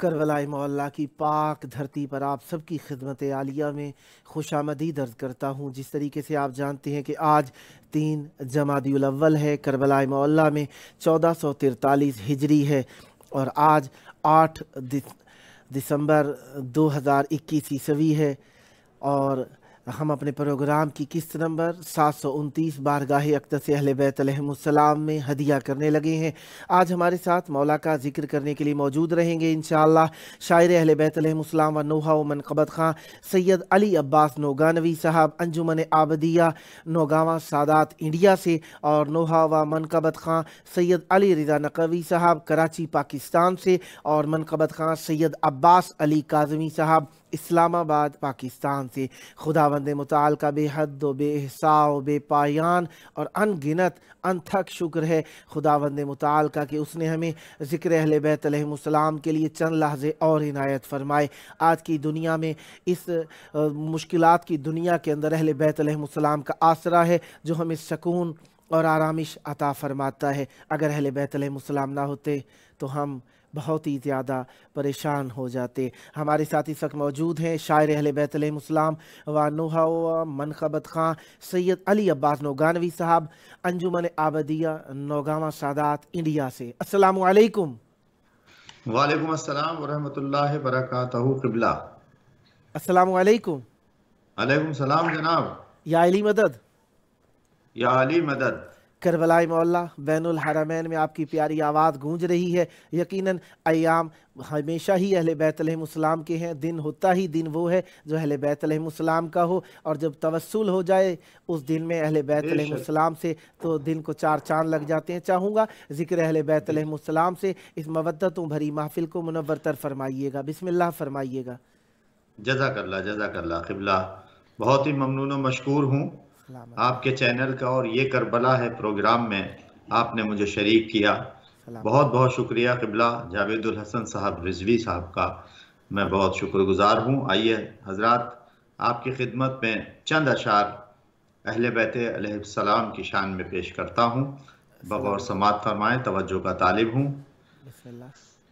کربلا مولا کی پاک دھرتی پر آپ سب کی خدمت عالیہ میں خوش آمدید عرض کرتا ہوں۔ جس طریقے سے آپ جانتے ہیں کہ آج 3 جمادی الاول ہے، کربلا مولا میں 1443 ہجری ہے، اور آج 8 دسمبر 2021 عیسوی ہے، اور ہم اپنے پروگرام کی قسط نمبر 729 بارگاہ اقدس اہل بیت علیہم السلام میں ہدیہ کرنے لگے ہیں۔ آج ہمارے ساتھ مولا کا ذکر کرنے کے لیے موجود رہیں گے انشاءاللہ شاعر اہل بیت علیہم السلام و نوحہ و منقبت خاں سید علی عباس نوگانوی صاحب، انجمن عابدیہ نوگاواں سادات انڈیا سے، اور نوحہ و منقبت خاں سید علی رضا نقوی صاحب کراچی پاکستان سے، اور منقبت خاں سید عباس علی کاظمی صاحب اسلام آباد پاکستان سے۔ خداوند متعال کا بے حد و بے احصاء و بے پایان اور ان گنت انتھک شکر ہے خداوند متعال کا کہ اس نے ہمیں ذکر اہل بیت علیہم السلام کے لیے چند لحظے اور عنایت فرمائے۔ آج کی دنیا میں اس مشکلات کی دنیا کے اندر اہل بیت علیہم السلام کا آسرا ہے جو ہمیں سکون اور آرامش عطا فرماتا ہے۔ اگر اہل بیت علیہم السلام نہ ہوتے تو ہم بہت ہی زیادہ پریشان ہو جاتے۔ ہمارے ساتھ اس وقت موجود ہیں شاعر اہل بیت علیہم السلام و نوحہ و منقبت خاں سید علی عباس نوگانوی صاحب، انجمن عابدیہ نوگاواں سادات انڈیا سے۔ السلام علیکم۔ وعلیکم السلام ورحمۃ اللہ وبرکاتہ قبلہ۔ السلام علیکم۔ علیکم السلام جناب۔ یا علی مدد، یا علی مدد۔ کربلا مولا بین الحرمین میں آپ کی پیاری آواز گونج رہی ہے۔ یقیناً ایام ہمیشہ ہی اہل بیت علیہم السلام کے ہیں، دن ہوتا ہی دن وہ ہے جو اہل بیت علیہم السلام کا ہو، اور جب توسل ہو جائے اس دن میں اہل بیت علیہم السلام سے تو دن کو 4 چاند لگ جاتے ہیں۔ چاہوں گا ذکر اہل بیت علیہم السلام سے اس مودتوں بھری محفل کو منور تر فرمائیے گا۔ بسم اللہ فرمائیے گا۔ جزاک اللہ قبلہ۔ بہت ہی ممنون و مشکور ہوں آپ کے چینل کا، اور یہ کربلا ہے پروگرام میں آپ نے مجھے شریک کیا، بہت بہت شکریہ قبلہ۔ جاوید الحسن صاحب رضوی صاحب کا میں بہت شکر گزار ہوں۔ آئیے حضرات آپ کی خدمت میں چند اشعار اہل بیت علیہ السلام کی شان میں پیش کرتا ہوں، بغور سماعت فرمائیں، توجہ کا طالب ہوں۔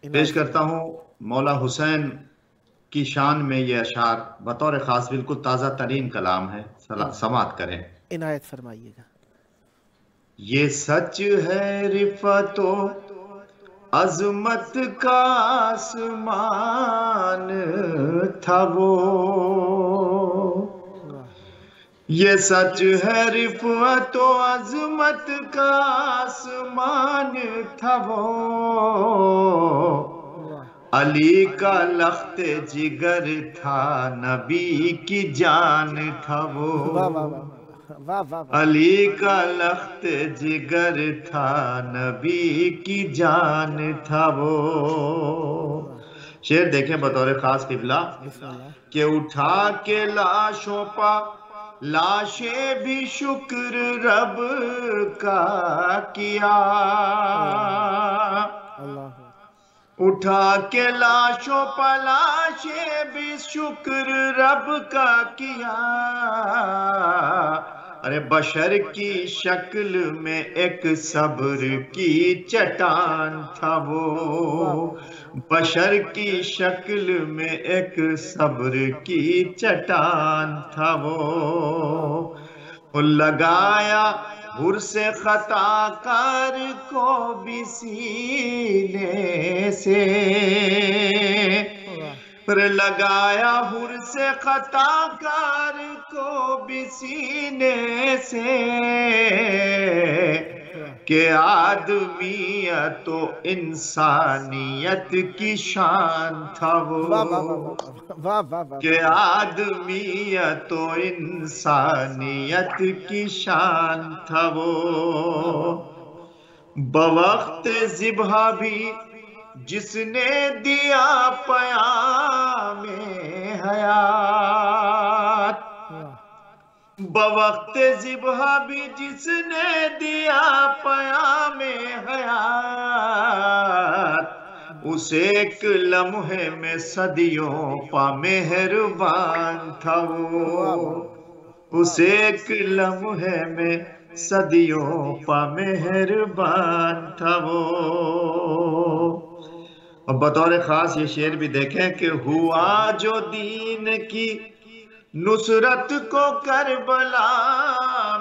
پیش کرتا ہوں مولا حسین کی شان میں یہ اشعار، بطور خاص بالکل تازہ ترین کلام ہے، سماعت کریں۔ عنایت فرمائیے گا۔ یہ سچ ہے رفعت و عظمت کا آسمان تھا وہ، یہ سچ ہے رفعت و عظمت کا آسمان تھا وہ، علی کا لخت جگر تھا نبی کی جان تھا وہ، علی کا لخت جگر تھا نبی کی جان تھا وہ۔ شعر دیکھیں بطور خاص قبلہ کہ اٹھا کے لاشوں پا لاشیں بھی شکر رب کا کیا، اٹھا کے لاشوں پا لاشیں بھی شکر رب کا کیا، ارے بشر کی شکل میں ایک صبر کی چٹان تھا وہ، بشر کی شکل میں ایک صبر کی چٹان تھا وہ، لگایا ہر سے خطا کار کو بھی سینے سے، پر لگایا ہر سے خطا کار کو بھی سینے سے، کہ آدمیت و انسانیت کی شان تھا وہ، کہ آدمیت و انسانیت کی شان تھا وہ، بوقت ذبح بھی جس نے دیا پیام حیات، بوقت ذبح بھی جس نے دیا پیام حیات، اس ایک لمحے میں صدیوں پا مہربان تھا وہ، اس ایک لمحے میں صدیوں پا مہربان تھا وہ، اور بطور خاص یہ شعر بھی دیکھیں کہ ہوا جو دین کی نصرت کو کربلا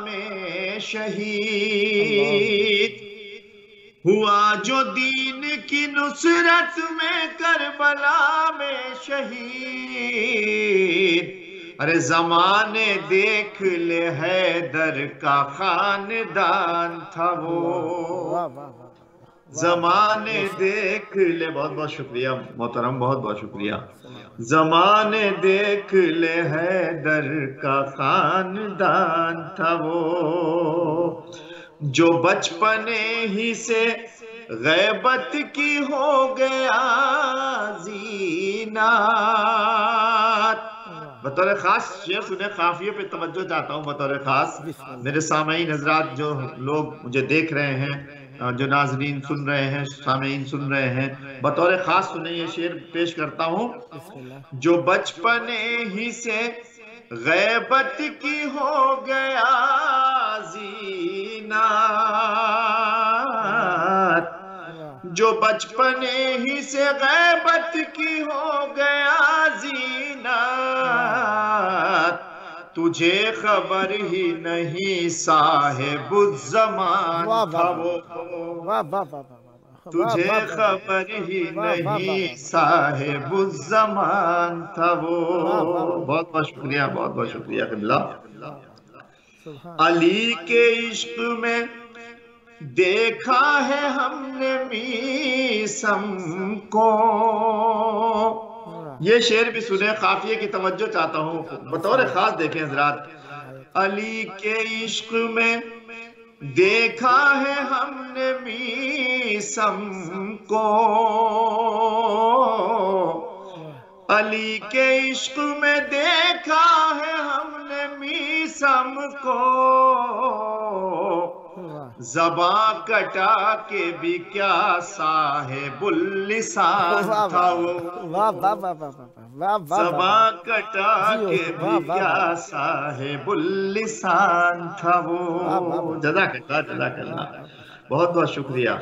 میں شہید، ہوا جو دین کی نصرت میں کربلا میں شہید، ارے زمانے دیکھ لے حیدر کا خاندان تھا وہ، زمانے دیکھ لے، بہت بہت شکریہ محترم، بہت بہت شکریہ، زمانے دیکھ لے حیدر کا خاندان تھا وہ، جو بچپنے ہی سے غیبت کی ہو گیا زینات۔ بطور خاص شعر سنے، قافیے پہ توجہ چاہتا ہوں بطور خاص، میرے سامعین حضرات جو لوگ مجھے دیکھ رہے ہیں، جو ناظرین سن رہے ہیں، سامعین سن رہے ہیں، بطور خاص سنیں یہ شعر پیش کرتا ہوں۔ جو بچپنے ہی سے غیبت کی ہو گیا زینات، جو بچپنے ہی سے غیبت کی ہو گیا زینات، تجھے خبر ہی نہیں صاحب الزمان تھا وہ، تجھے خبر ہی نہیں صاحب الزمان تھا وہ۔ بہت بہت شکریہ، بہت بہت شکریہ قبلہ۔ علی کے عشق میں دیکھا ہے ہم نے میسم کو، یہ شعر بھی سنے، قافیے کی توجہ چاہتا ہوں، بطور خاص دیکھیں حضرات۔ علی کے عشق میں دیکھا ہے ہم نے میسم کو، علی کے عشق میں دیکھا ہے ہم نے میسم کو، زباں کٹا کے بھی کیا صاحب اللسان تھا وہ، زباں کٹا کے بھی کیا صاحب اللسان تھا وہ۔ جزاک اللہ، جزاک اللہ، بہت بہت شکریہ۔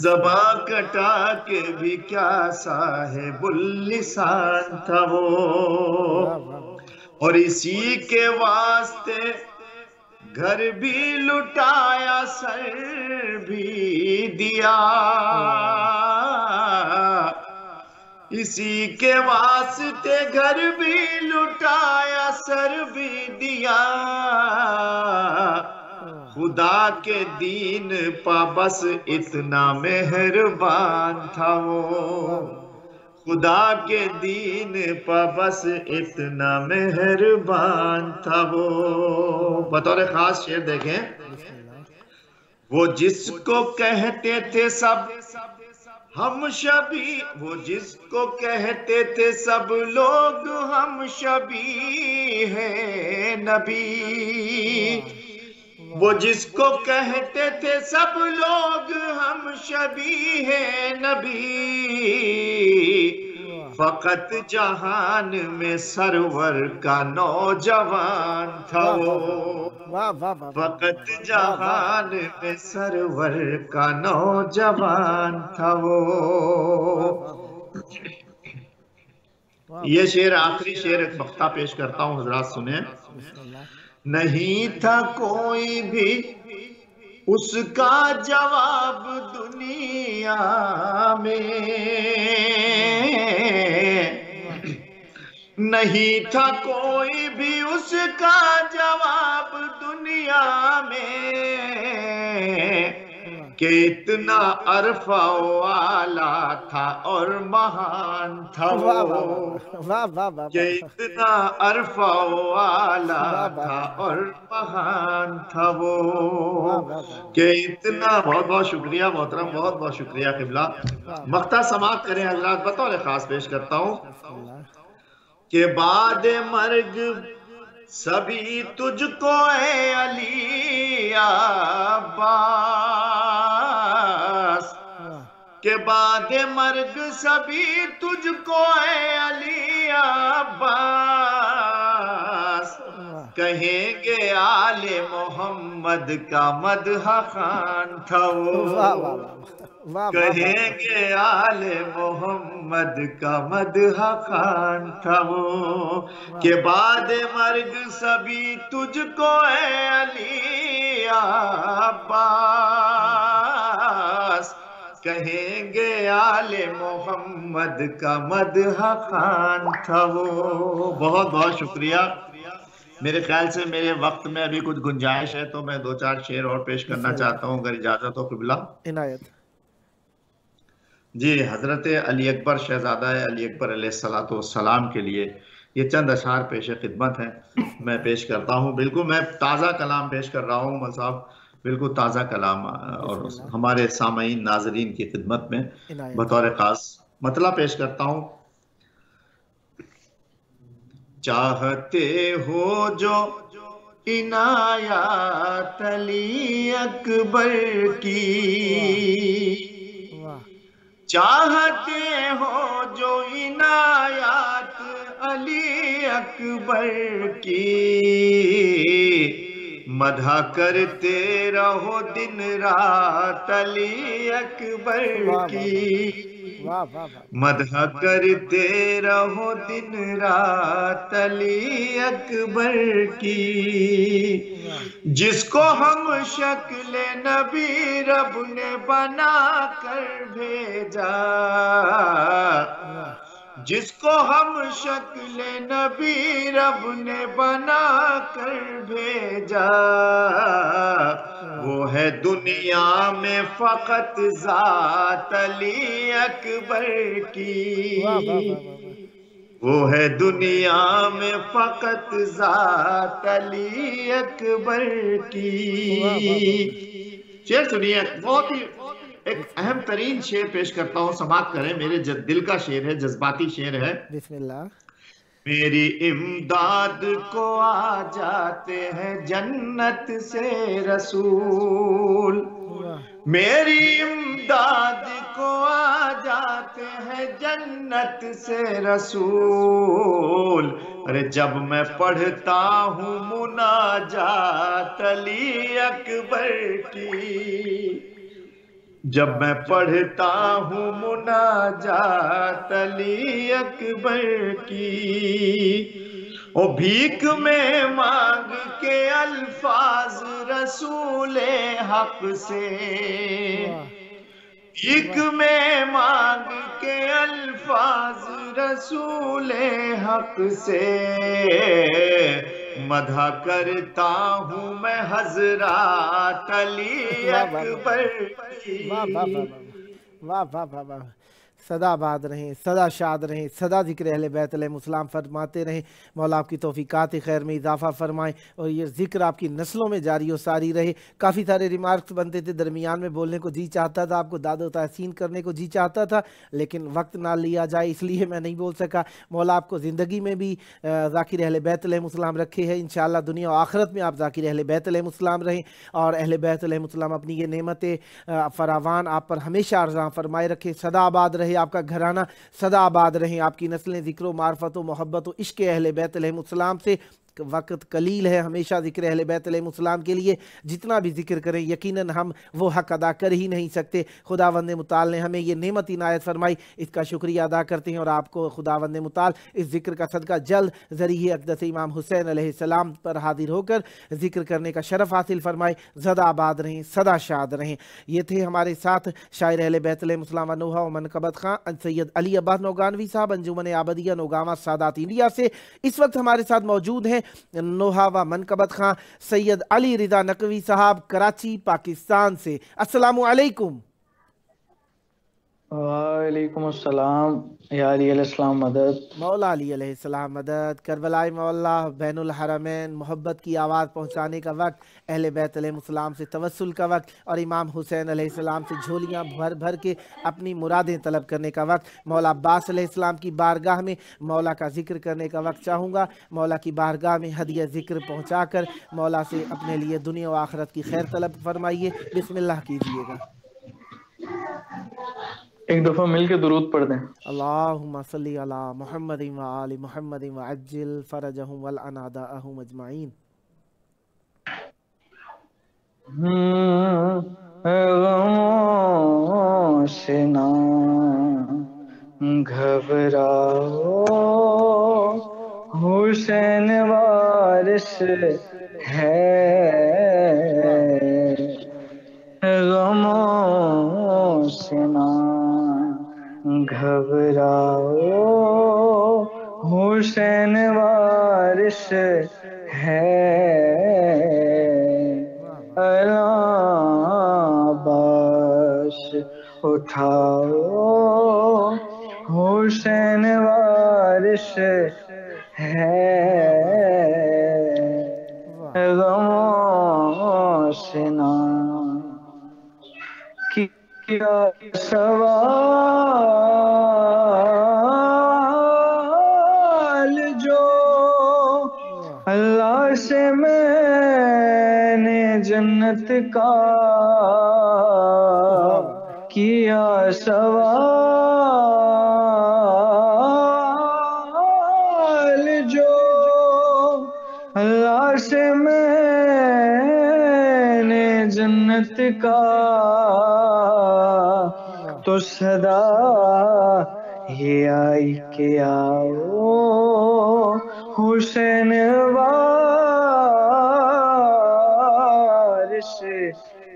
زباں کٹا کے بھی کیا صاحب اللسان تھا وہ، اور اسی کے واسطے گھر بھی لٹایا، سر بھی دیا، اسی کے واسطے گھر بھی لٹایا، سر بھی دیا، خدا کے دین پا بس اتنا مہربان تھا وہ، خدا کے دین پا بس اتنا مہربان تھا وہ۔ بطور خاص شعر دیکھیں، وہ جس کو کہتے تھے سب ہم شبیہ، وہ جس کو کہتے تھے سب لوگ ہم شبیہ ہیں نبی، وہ جس کو کہتے تھے سب لوگ ہم شبیہ ہیں نبی، فقط جہان میں سرور کا نوجوان تھا وہ، فقط جہان میں سرور کا نوجوان تھا وہ۔ یہ شعر آخری شعر ایک مقطع پیش کرتا ہوں حضرات سنیں۔ نہیں تھا کوئی بھی اس کا جواب دنیا میں، نہیں تھا کوئی بھی اس کا جواب دنیا میں، کہ اتنا عرفہ و اعلیٰ تھا اور مہان تھا وہ، کہ اتنا عرفہ و اعلیٰ تھا اور مہان تھا وہ، کہ اتنا۔ بہت بہت شکریہ محترم، بہت بہت شکریہ قبلہ۔ مقطع سماعت کریں حضرات، بطور خاص پیش کرتا ہوں کہ بعد مرگ سبھی تجھ کو اے علی عباس، کہ بعد مرگ سبھی تجھ کو اے علی عباس، کہیں گے آل محمد کا مدح خوان تھا وہ، واہ واہ واہ کہیں گے آل محمد کا مدح خوان تھا وہ، کہ بعد مرگ سبھی تجھ کو اے علی عباس، کہیں گے آل محمد کا مدح خوان تھا وہ۔ بہت بہت شکریہ۔ میرے خیال سے میرے وقت میں ابھی کچھ گنجائش ہے تو میں دو چار شعر اور پیش کرنا چاہتا ہوں اگر اجازت ہو قبلہ۔ عنایت۔ جی، حضرت علی اکبر شہزادہ علی اکبر علیہ السلام کے لیے یہ چند اشعار پیش خدمت ہیں، میں پیش کرتا ہوں۔ بالکل میں تازہ کلام پیش کر رہا ہوں مول صاحب، بالکل تازہ کلام، اور ہمارے سامعین ناظرین کی خدمت میں بطور خاص مطلع پیش کرتا ہوں۔ چاہتے ہو جو عنایات علی اکبر کی، چاہتے ہو جو عنایات علی اکبر کی، مدح کرتے رہو دن رات علی اکبر کی، مدح کرتے رہو دن رات علی اکبر کی، جس کو ہم شکل نبی رب نے بنا کر بھیجا، جس کو ہم شکل نبی رب نے بنا کر بھیجا، وہ ہے دنیا میں فقط ذات علی اکبر کی، وہ ہے دنیا میں فقط ذات علی اکبر کی۔ شعر سنیے، بہت ہی ایک اہم ترین شعر پیش کرتا ہوں، سماعت کریں، میرے دل کا شعر ہے، جذباتی شعر ہے۔ بسم اللہ۔ میری امداد کو آ جاتے ہیں جنت سے رسول، میری امداد کو آ جاتے ہیں جنت سے رسول، ارے جب میں پڑھتا ہوں مناجات علی اکبر کی، جب میں پڑھتا ہوں مناجات علی اکبر کی، او بھیک میں مانگ کے الفاظ رسول حق سے، بھیک میں مانگ کے الفاظ رسول حق سے، مدح کرتا ہوں میں حضرات علی اکبر کی۔ واہ واہ واہ واہ واہ واہ واہ، سدا آباد رہیں، سدا شاد رہیں، سدا ذکر اہل بیت علیہ السلام فرماتے رہیں۔ مولا آپ کی توفیقات خیر میں اضافہ فرمائیں اور یہ ذکر آپ کی نسلوں میں جاری و ساری رہے۔ کافی سارے ریمارکس بنتے تھے، درمیان میں بولنے کو جی چاہتا تھا، آپ کو داد و تحسین کرنے کو جی چاہتا تھا، لیکن وقت نہ لیا جائے اس لیے میں نہیں بول سکا۔ مولا آپ کو زندگی میں بھی ذاکر اہل بیت علیہ السلام رکھے ہیں، انشاءاللہ دنیا و آخرت میں آپ ذاکر اہل بیت علیہ السلام رہیں، اور اہل بیت علیہ السلام اپنی یہ نعمت فراوان آپ پر ہمیشہ ارزاں فرمائے رکھے۔ سدا آباد رہے آپ کا گھرانہ، سدا آباد رہیں آپ کی نسلیں ذکر و معرفت و محبت و عشق اہل بیت علیہ السلام سے۔ وقت قلیل ہے ہمیشہ ذکر اہل بیت علیہ السلام کے لیے، جتنا بھی ذکر کریں یقیناً ہم وہ حق ادا کر ہی نہیں سکتے۔ خداوند متعال نے ہمیں یہ نعمت عنایت فرمائی، اس کا شکریہ ادا کرتے ہیں، اور آپ کو خداوند متعال اس ذکر کا صدقہ جلد ذریعہ اقدس امام حسین علیہ السلام پر حاضر ہو کر ذکر کرنے کا شرف حاصل فرمائے۔ زدہ آباد رہیں، سدا شاد رہیں۔ یہ تھے ہمارے ساتھ شاعر اہل بیت علیہ السلام نوحہ و منقبت خان سید علی عباس نوگانوی صاحب، انجمن عابدیہ نوگاواں سادات انڈیا سے۔ اس وقت ہمارے ساتھ موجود ہیں نوحہ و منقبت خان سید علی رضا نقوی صاحب، کراچی پاکستان سے۔ السلام علیکم۔ وعلیکم السلام۔ یا علی علیہ السلام مدد۔ مولا علی علیہ السلام مدد۔ کربلائے مولا بین الحرمین، محبت کی آواز پہنچانے کا وقت، اہل بیت علیہ السلام سے توسل کا وقت، اور امام حسین علیہ السلام سے جھولیاں بھر بھر کے اپنی مرادیں طلب کرنے کا وقت، مولا عباس علیہ السلام کی بارگاہ میں مولا کا ذکر کرنے کا وقت چاہوں گا۔ مولا کی بارگاہ میں ہدیہ ذکر پہنچا کر مولا سے اپنے لیے دنیا و آخرت کی خیر طلب فرمائیے۔ بسم اللہ کیجئے گا۔ ایک دفعہ مل کے درود پڑھ دیں۔ اللہم صلی علی محمد و آل محمد وعجل فرجہم والعناداءہم اجمعین۔ غموں سے نہ گھبراؤ، حسین وارث ہے، غموں سے نہ گھبراؤ، حسین وارث ہے، عباس اٹھاؤ، حسین وارث ہے، غموں سے نہ کیا سوال جو اللہ سے میں نے جنت کا کیا سوال جو اللہ سے میں نے جنت کا، تو صدا یہ آئی کہ آؤ حسین وارث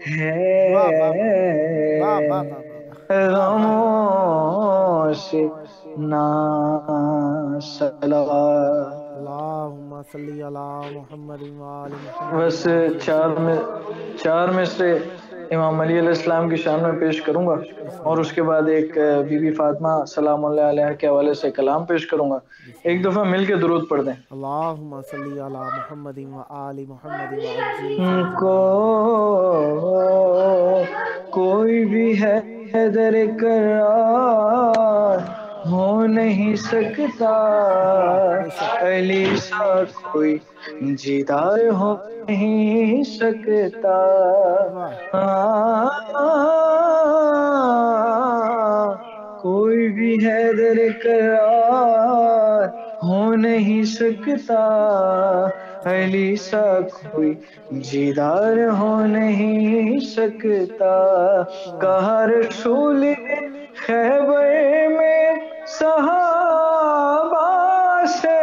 ہے، غموں سے نہ صلوات۔ اللہم صلی علی محمد وآل محمد۔ بس چار میں سے امام علی علیہ السلام کی شان میں پیش کروں گا، اور اس کے بعد ایک بی بی فاطمہ سلام اللہ علیہ کے حوالے سے کلام پیش کروں گا۔ ایک دفعہ مل کے درود پڑھ دیں۔ اللہم صلی علی محمد وآل محمد کوئی بھی ہے در قرار ہو نہیں سکتا، علی سا کوئی جیدار ہو نہیں سکتا، کوئی بھی ہے در قرار ہو نہیں سکتا، علی سا کوئی جیدار ہو نہیں سکتا، کہا رسول خیبر میں صحابہ سے،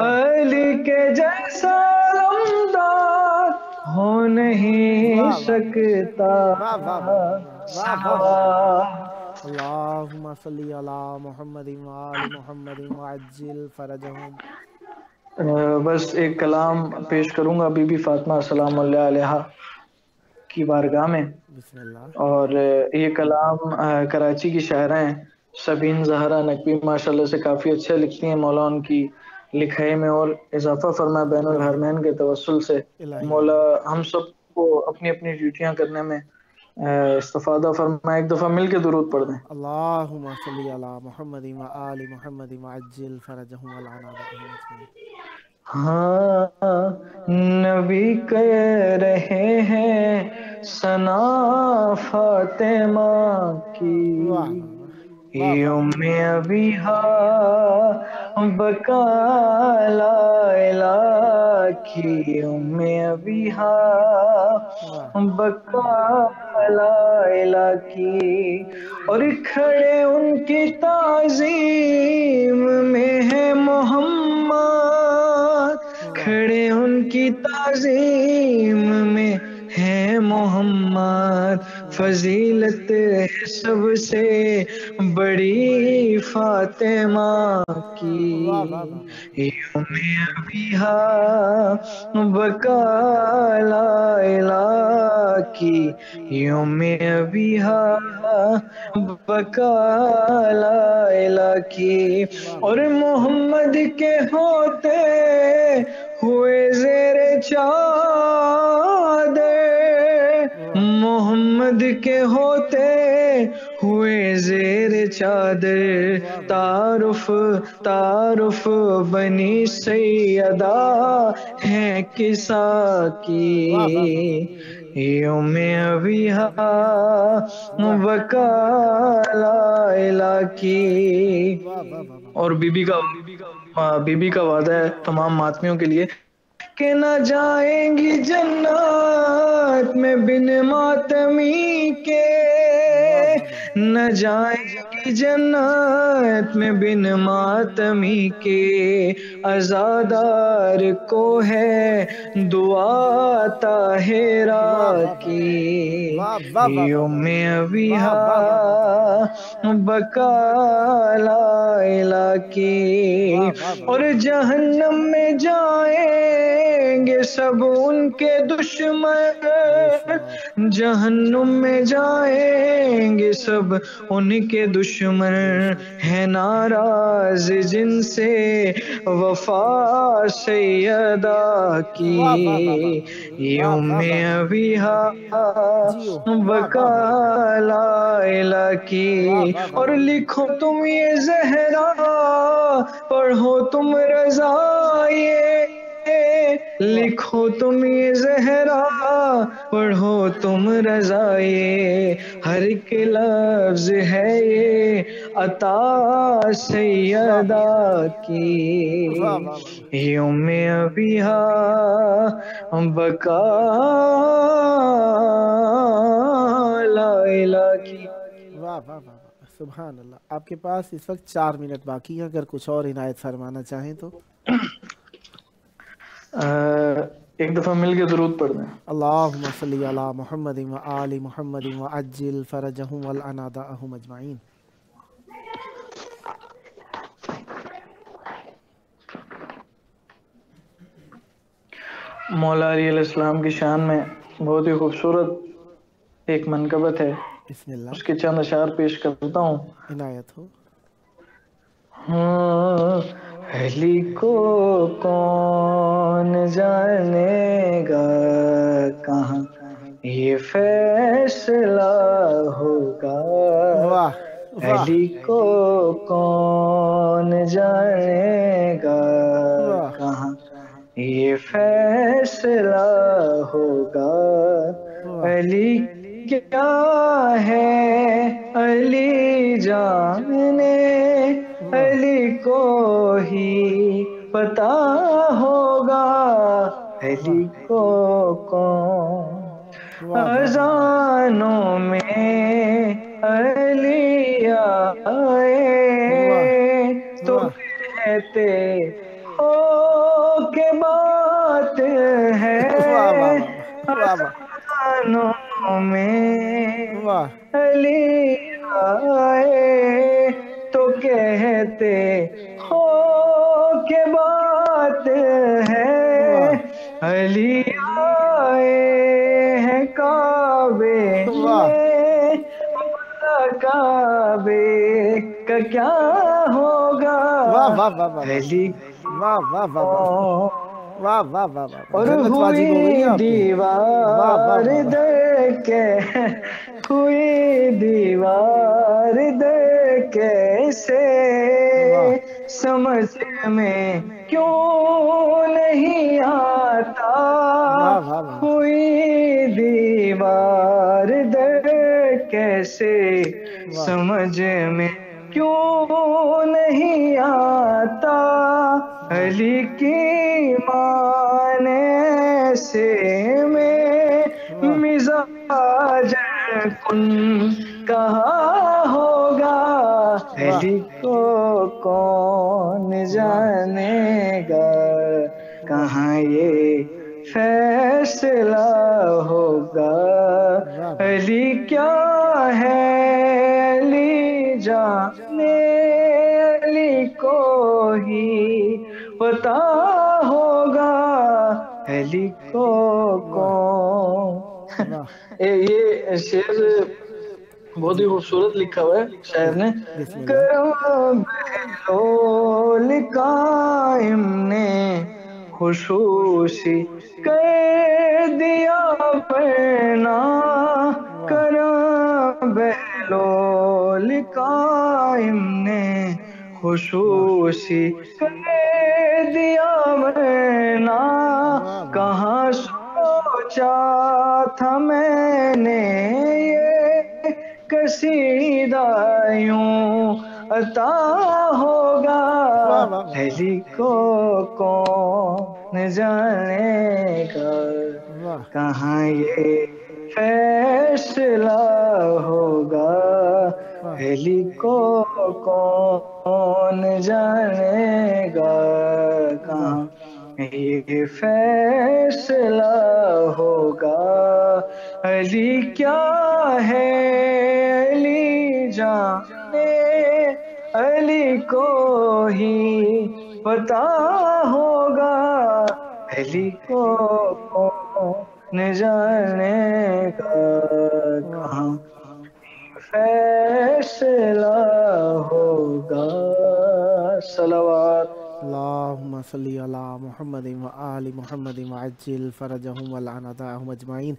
علی کے جیسا نامدار ہو نہیں سکتا، اللہم صلی علی محمد وآل محمد وعجل فرجہم۔ بس ایک کلام پیش کروں گا بی بی فاطمہ سلام اللہ علیہ کی بارگاہ میں، بسم اللہ۔ اور یہ کلام کراچی کی شاعرہ ہیں سبین زہرا نقوی، ماشاءاللہ سے کافی اچھے لکھتی ہیں، مولا ان کی لکھائی میں اور اضافہ فرمائے، بین الحرمین کے توسل سے مولا ہم سب کو اپنی اپنی ڈیوٹیاں کرنے میں استفادہ فرمائے۔ ایک دفعہ مل کے درود پڑھ دیں۔ اللہم صلی علی محمد وآل محمد وعجل فرجہم والعنا بہم اجمعین۔ ہاں نبی کہہ رہے ہیں ثنا فاطمہ کی، ام ابیہا بکا لا الہ کی، ام ابیہا بکا لا الہ کی، اور کھڑے ان کی تعظیم میں ہے محمد، کھڑے ان کی تعظیم میں ہے محمد، فضیلت ہے سب سے بڑی فاطمہ کی، یوم ابیہا بکا لا الہ کی، یوم ابیہا بکا لا الہ کی، اور محمد کے ہوتے ہوئے زیر چادر، محمد کے ہوتے ہوئے زیر چادر، تعارف بنی سیدہ ہے کسا کی، یوم ابیہا بکا لا الہ کی۔ اور بی بی کا وعدہ ہے تمام ماتمیوں کے لیے کہ نہ جائیں گی جنت میں بن ماتمی کے، نہ جائیں گی جنت میں بن ماتمی کے، عزادار کو ہے دعا طاہرہ کی، یوم ابیہا بکا لا الہ کی، اور جہنم میں جائیں گے سب ان کے دشمن، جہنم میں جائیں گے سب ان کے دشمن، ہے ناراض جن سے وفا سیدہ کی، یوم ابیہا بکا لا الہ کی، اور لکھو تم یہ زہرا پڑھو تم رضائے، لکھو تم یہ زہرا پڑھو تم رضائے، ہر ایک لفظ ہے یہ عطا سیدہ کی، یوم ابیہا بکا لا الہ کی۔ واہ واہ واہ واہ، سبحان اللہ۔ آپ کے پاس اس وقت 4 منٹ باقی ہے، اگر کچھ اور عنایت فرمانا چاہیں تو۔ ایک دفعہ مل کے درود پڑھ دیں۔ اللہم صلی علی محمد و آل محمد وعجل فرجہم والعنادہم اجمعین۔ مولا علیہ السلام کی شان میں بہت ہی خوبصورت ایک منقبت ہے، بسم اللہ، اس کے چند اشعار پیش کرتا ہوں۔ عنایت ہو۔ علی کو کون جانے گا کہاں یہ فیصلہ ہوگا، واہ، علی کو کون جانے گا کہاں یہ فیصلہ ہوگا، علی کیا ہے علی جانے، علی کو ہی پتا ہوگا، علی کو کون، اذانوں میں علی آئے تو کہتے ہو کہ بات ہے، اذانوں میں علی آئے تو کہتے ہو کہ بات ہے، علی آئے ہیں کعبے میں، کعبے کا کیا ہوگا، علی اور ہوئی دیوار در کے، ہوئی دیوار در کیسے، سمجھ میں کیوں نہیں آتا، ہوئی دیوار در کیسے، سمجھ میں کیوں نہیں آتا، علی کی مانے سے میں مزاج کن کہاں ہوگا، علی کو کون جانے گا کہاں یہ فیصلہ ہوگا، علی کیا ہے علی جانے، علی کو ہی پتا ہوگا، علی کو کون۔ یہ شعر بہت ہی خوبصورت لکھا ہوا ہے شاعر نے۔ کرم بہلول قائم نے خصوصی کر دیا پڑھنا، کرم بہلول قائم نے خصوصی کر دیا پڑھنا، کہاں سوچا تھا میں نے یہ قصیدہ یوں عطا ہوگا، علی کو کون جانے کا واہ کہاں یہ فیصلہ ہوگا واہ پہلی کو کون جانے گا واہ کہاں یہ فیصلہ ہوگا علی کیا ہے علی جانے علی کو ہی پتا ہوگا علی کو کون جانے گا واہ کہاں فیصلہ ہوگا صلوات اللہم صلی علی محمد و آل محمد وعجل فرجہم ولعنتہم اجمعین۔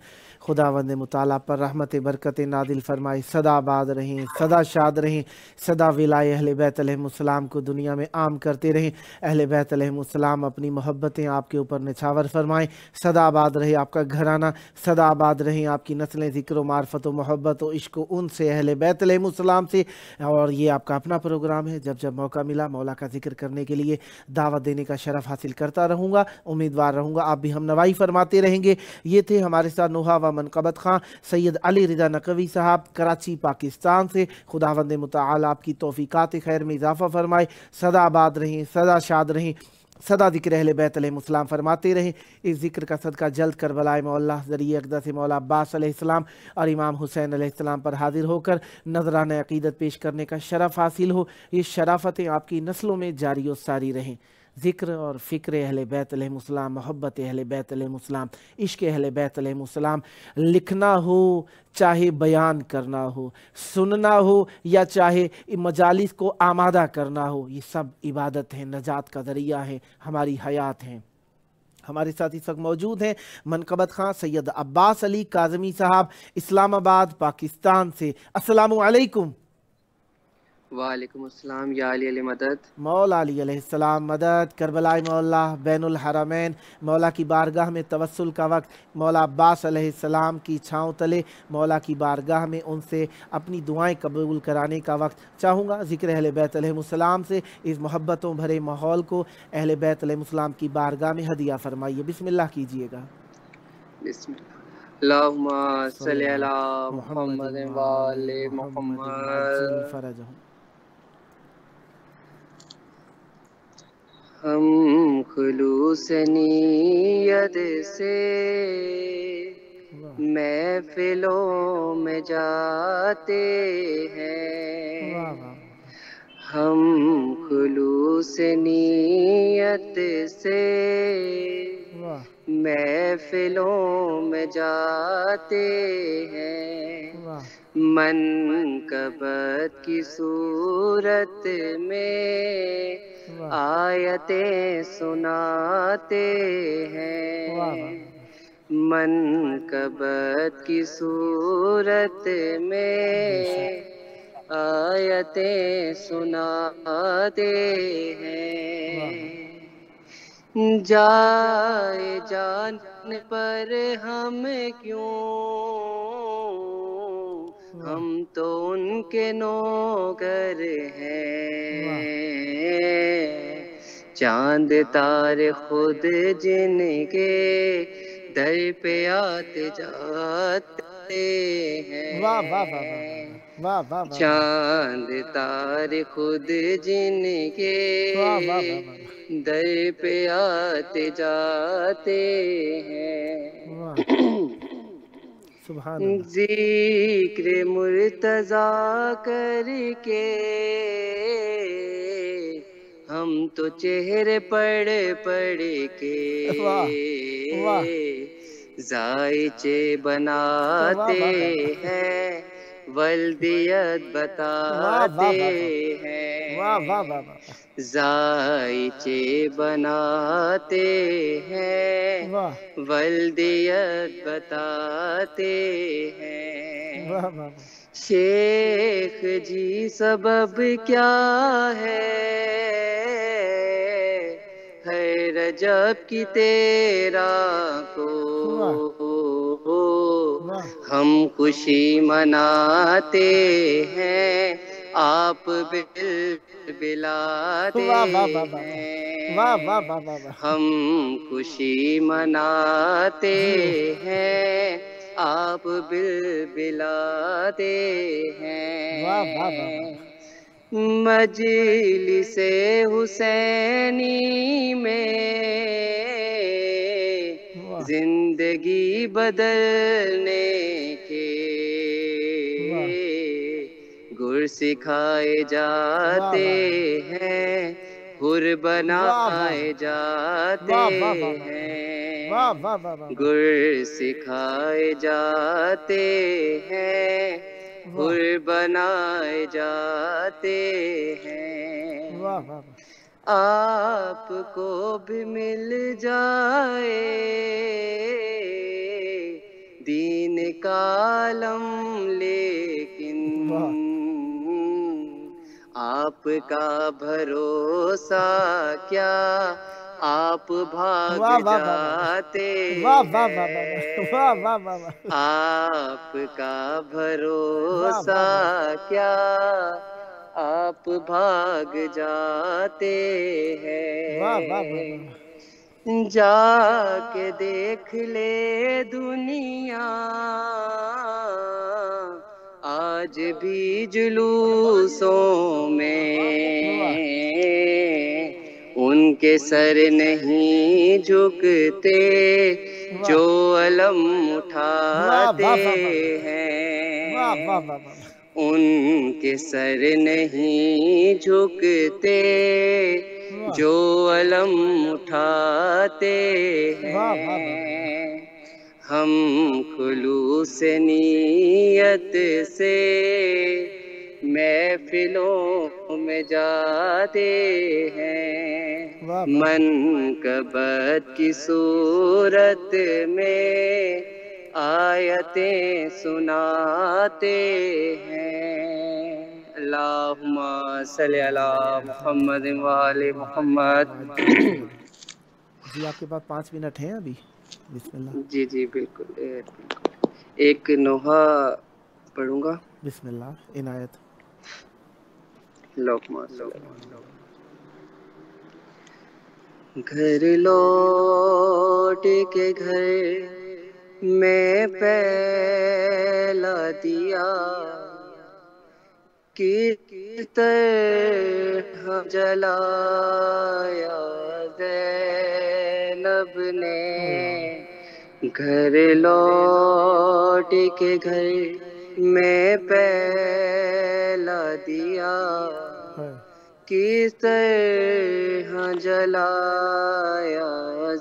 خداوند مطالعہ پر رحمت برکت نادل فرمائے، سدا آباد رہیں، سدا شاد رہیں، سدا ولائے اہل بیت علیہ السلام کو دنیا میں عام کرتے رہیں۔ اہل بیت علیہ السلام اپنی محبتیں آپ کے اوپر نچھاور فرمائیں، سدا آباد رہے آپ کا گھرانہ، سدا آباد رہیں آپ کی نسلیں ذکر و معرفت و محبت و عشق و ان سے اہل بیت علیہ السلام سے۔ اور یہ آپ کا اپنا پروگرام ہے، جب جب موقع ملا مولا کا ذکر کرنے کے لیے دعوت دینے کا شرف حاصل کرتا رہوں گا، امیدوار رہوں گا آپ بھی ہم نوائی فرماتے رہیں گے۔ یہ تھے ہمارے ساتھ نوحہ و منقبت خان سید علی رضا نقوی صاحب کراچی پاکستان سے۔ خداوند متعال آپ کی توفیقات خیر میں اضافہ فرمائے، سدا آباد رہیں، سدا شاد رہیں، سدا ذکر اہل بیت علیہ السلام فرماتے رہیں۔ اس ذکر کا صدقہ جلد کربلائے مولا ذریعہ اقدس مولا عباس علیہ السلام اور امام حسین علیہ السلام پر حاضر ہو کر نذرانہ عقیدت پیش کرنے کا شرف حاصل ہو۔ یہ شرافتیں آپ کی نسلوں میں جاری و ساری رہیں۔ ذکر اور فکر اہل بیت علیہ السلام، محبت اہل بیت علیہ السلام، عشق اہل بیت علیہ السلام، لکھنا ہو چاہے بیان کرنا ہو، سننا ہو یا چاہے مجالس کو آمادہ کرنا ہو، یہ سب عبادت ہے، نجات کا ذریعہ ہے، ہماری حیات ہیں۔ ہمارے ساتھ اس وقت موجود ہیں منقبت خان سید عباس علی کاظمی صاحب اسلام آباد پاکستان سے۔ السلام علیکم۔ وعلیکم السلام یا علی علیہ مدد۔ مولا علی علیہ السلام مدد۔ کربلائے مولا بین الحرمین مولا کی بارگاہ میں توسل کا وقت، مولا عباس علیہ السلام کی چھاؤں تلے مولا کی بارگاہ میں ان سے اپنی دعائیں قبول کرانے کا وقت۔ چاہوں گا ذکر اہل بیت علیہ السلام سے اس محبتوں بھرے ماحول کو اہل بیت علیہ السلام کی بارگاہ میں ہدیہ فرمائیے۔ بسم اللہ کیجئے گا۔ بسم اللہ۔ اللہم صلی علی محمد و آل محمد محمد۔ فرجہم۔ ہم خلوص نیت سے محفلوں میں جاتے ہیں، واہ واہ ہم خلوص نیت سے واہ محفلوں میں جاتے ہیں، واہ منقبت کی صورت میں واہ آیتیں سناتے ہیں، منقبت کی صورت میں آیتیں سناتے ہیں، جائے جان پر ہم کیوں، ہم تو ان کے نوکر ہیں، چاند تارے خود جن کے در پہ آتے جاتے ہیں، واہ واہ واہ واہ واہ چاند تارے خود جن کے در پہ آتے جاتے ہیں، سبحان اللہ۔ ذکر مرتضیٰ کر کے ہم تو چہرے پڑھ پڑھ کے ذائچے بناتے ہیں، ولدیت بتاتے ہیں، ذائچے بناتے ہیں، ولدیت بتاتے ہیں، شیخ جی سبب کیا ہے رجب کی تیرا کو، ہم خوشی مناتے ہیں، آپ بل بلاتے ہیں، واہ واہ واہ واہ واہ، ہم خوشی مناتے ہیں آپ بلبلاتے واہ واہ واہ ہیں، واہ، مجلس حسینی میں واہ زندگی بدلنے کے واہ گر سکھائے واہ جاتے ہیں، حر واہ واہ بنائے جاتے واہ واہ واہ ہیں، واہ واہ واہ واہ واہ، گر سکھائے جاتے ہیں، واہ حر بنائے جاتے ہیں، واہ واہ واہ، آپ کو بھی مل جائے دین کا علم، لیکن واہ آپ کا بھروسہ کیا، آپ بھاگ واہ واہ واہ جاتے واہ واہ واہ واہ واہ ہیں، واہ واہ واہ، آپ کا واہ بھروسہ واہ واہ، کیا، آپ بھاگ جاتے واہ واہ واہ ہیں، واہ، جا کے دیکھ لے دنیا آج بھی جلوسوں میں ان کے سر نہیں جھکتے جو علم واہ اٹھاتے واہ واہ واہ، واہ ہیں، واہ واہ واہ، ان کے سر نہیں جھکتے واہ جو علم اٹھاتے واہ واہ واہ، ہیں، ہم خلوص نیت سے محفلوں میں جاتے ہیں، واہ واہ، منقبت کی صورت میں آیتیں سناتے ہیں، اللہم صلی علی محمد وآل محمد۔ جی آپ کے پاس 5 منٹ ہیں ابھی، بسم اللہ، جی جی بالکل، ایک نوحہ پڑھوں گا۔ بسم اللہ، عنایت، اللہم صلی علی گھر لوٹ کے گھر میں پہلا دیا کس طرح جلایا زینب نے، گھر لوٹ کے گھر میں پہلا دیا کس طرح جلایا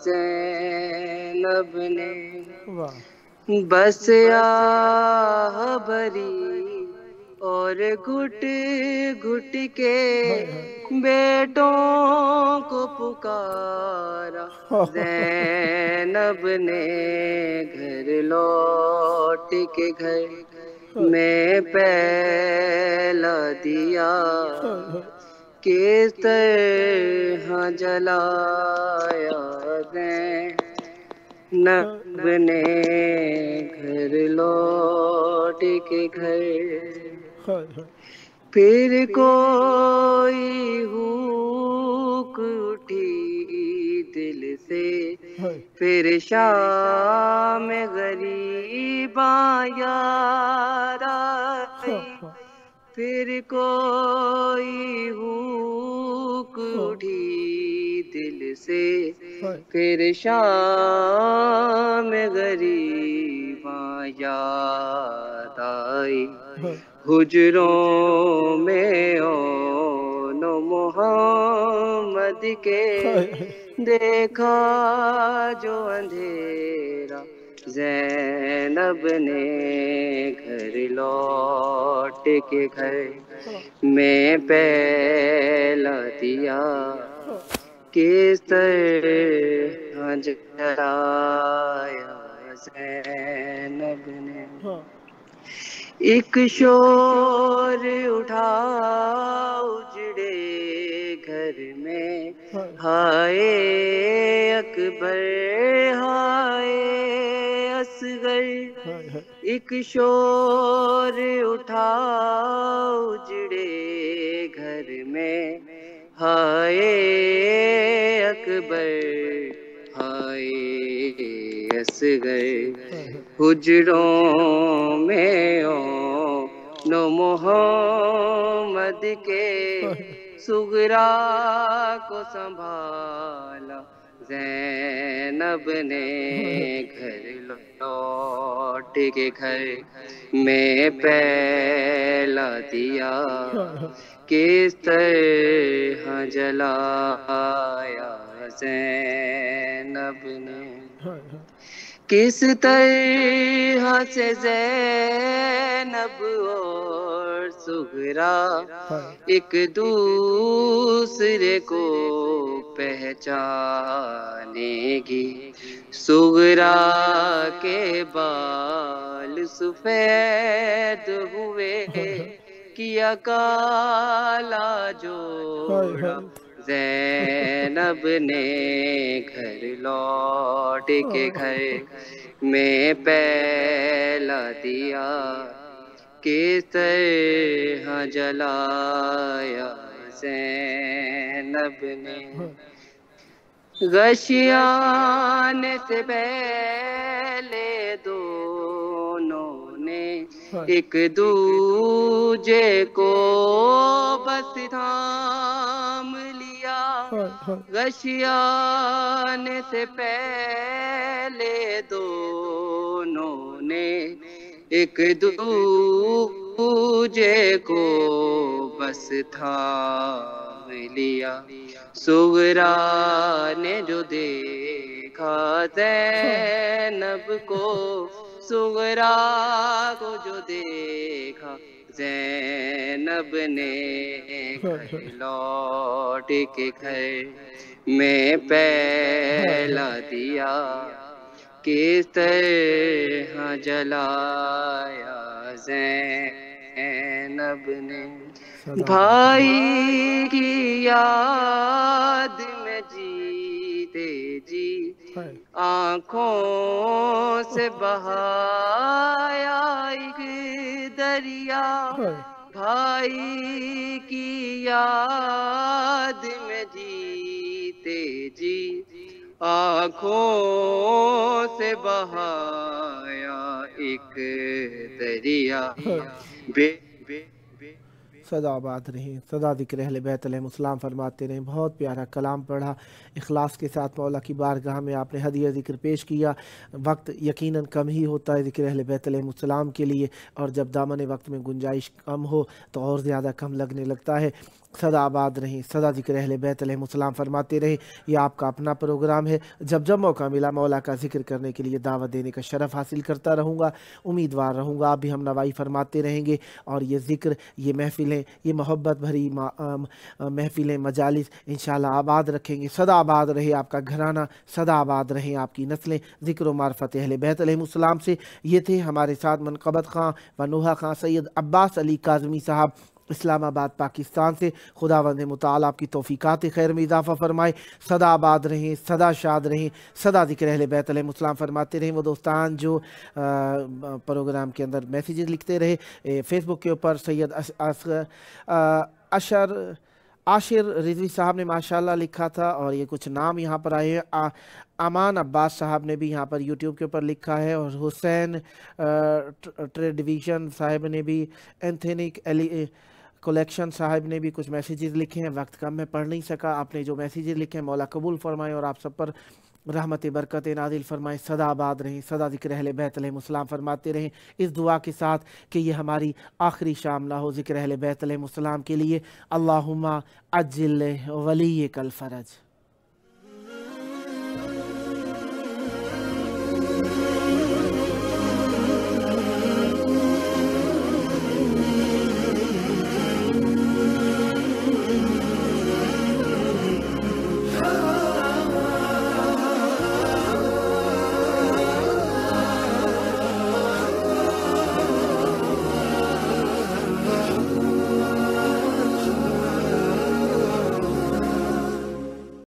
زینب نے، بس آہ بھری اور گھٹ گھٹ کے بیٹوں کو پکارا زینب نے، گھر لوٹ کے گھر میں پہلا دیا کس طرح جلایا زینب نے، گھر لوٹ کے گھر، پھر کوئی ہوک اٹھی دل سے، پھر شام غریباں یاد آئی، پھر کوئی ہوک اٹھی دل سے، پھر شام غریباں یاد آئی، حجروں میں اون محمد کے دیکھا جو اندھیرا زینب نے، گھر لوٹ کے گھر میں پہلا دیا کس طرح جلایا زینب نے، ایک شور اٹھا اجڑے گھر میں، ہائے اکبر ہائے اصغر، ایک شور اٹھا اجڑے گھر میں، ہائے حجروں میں نو محمد کے صغرا کو سنبھالا زینب نے گھر لوٹ کے گھر میں پہلا دیا کس طرح جلایا زینب نے کس طرح سے زینب اور صغرا ایک دوسرے کو پہچانے گی صغرا کے بال سفید ہوئے کیا کالا جوڑا زینب نے گھر لوٹ کے گھر میں پہلا دیا کس طرح جلایا زینب نے غشیانے سے پہلے دونوں نے ایک دوجے کو بس تھام لیا غشیانے سے پہلے دونوں نے ایک دوجے کو بس تھام لیا صغرا نے جو دیکھا زینب کو صغرا کو جو دیکھا زینب نے گھر لوٹ کے گھر میں پہلا دیا کس طرح جلایا زینب نے بھائی کی یاد میں جیتے جی آنکھوں سے بہایا ایک دریا بھائی کی یاد میں جیتے جی آنکھوں سے بہایا ایک دریا صدا آباد رہیں صدا ذکر اہل بیت علیہ السلام فرماتے رہیں. بہت پیارا کلام پڑھا اخلاص کے ساتھ مولا کی بارگاہ میں آپ نے ہدیہ ذکر پیش کیا. وقت یقیناً کم ہی ہوتا ہے ذکر اہل بیت علیہ السلام کے لیے اور جب دامن وقت میں گنجائش کم ہو تو اور زیادہ کم لگنے لگتا ہے. صدا آباد رہیں صدا ذکر اہل بیت علیہ السلام فرماتے رہیں. یہ آپ کا اپنا پروگرام ہے. جب جب موقع ملا مولا کا ذکر کرنے کے لیے دعوت دینے کا شرف حاصل کرتا رہوں گا. امیدوار رہوں گا آپ بھی ہم نوائی فرماتے رہیں گے اور یہ ذکر یہ محفلیں یہ محبت بھری محفلیں مجالس انشاءاللہ آباد رکھیں گے. صدا آباد رہے آپ کا گھرانہ صدا آباد رہیں آپ کی نسلیں ذکر و معرفت اہل بیت علیہ السلام سے. یہ تھے ہمارے ساتھ منقبت خان و نوحہ خان سید عباس علی کاظمی صاحب اسلام آباد پاکستان سے. خداوند متعال آپ کی توفیقات خیر میں اضافہ فرمائے. صدا آباد رہیں صدا شاد رہیں صدا ذکر اہل بیت علیہ السلام فرماتے رہیں. وہ دوستان جو پروگرام کے اندر میسیجز لکھتے رہے فیس بک کے اوپر سید عاشر رضوی صاحب نے ماشاءاللہ لکھا تھا اور یہ کچھ نام یہاں پر آئے ہیں. امان عباس صاحب نے بھی یہاں پر یوٹیوب کے اوپر لکھا ہے اور حسین ٹریڈویژن صاحب نے بھی اینتھنک کلیکشن صاحب نے بھی کچھ میسیجز لکھے ہیں. وقت کم میں پڑھ نہیں سکا. آپ نے جو میسیجز لکھے ہیں مولا قبول فرمائے اور آپ سب پر رحمت برکت نازل فرمائے. صدا آباد رہیں صدا ذکر اہل بیت علیہ السلام فرماتے رہیں اس دعا کے ساتھ کہ یہ ہماری آخری شام نہ ہو ذکر اہل بیت علیہ السلام کے لیے. اللہم عجل ولیک الفرج.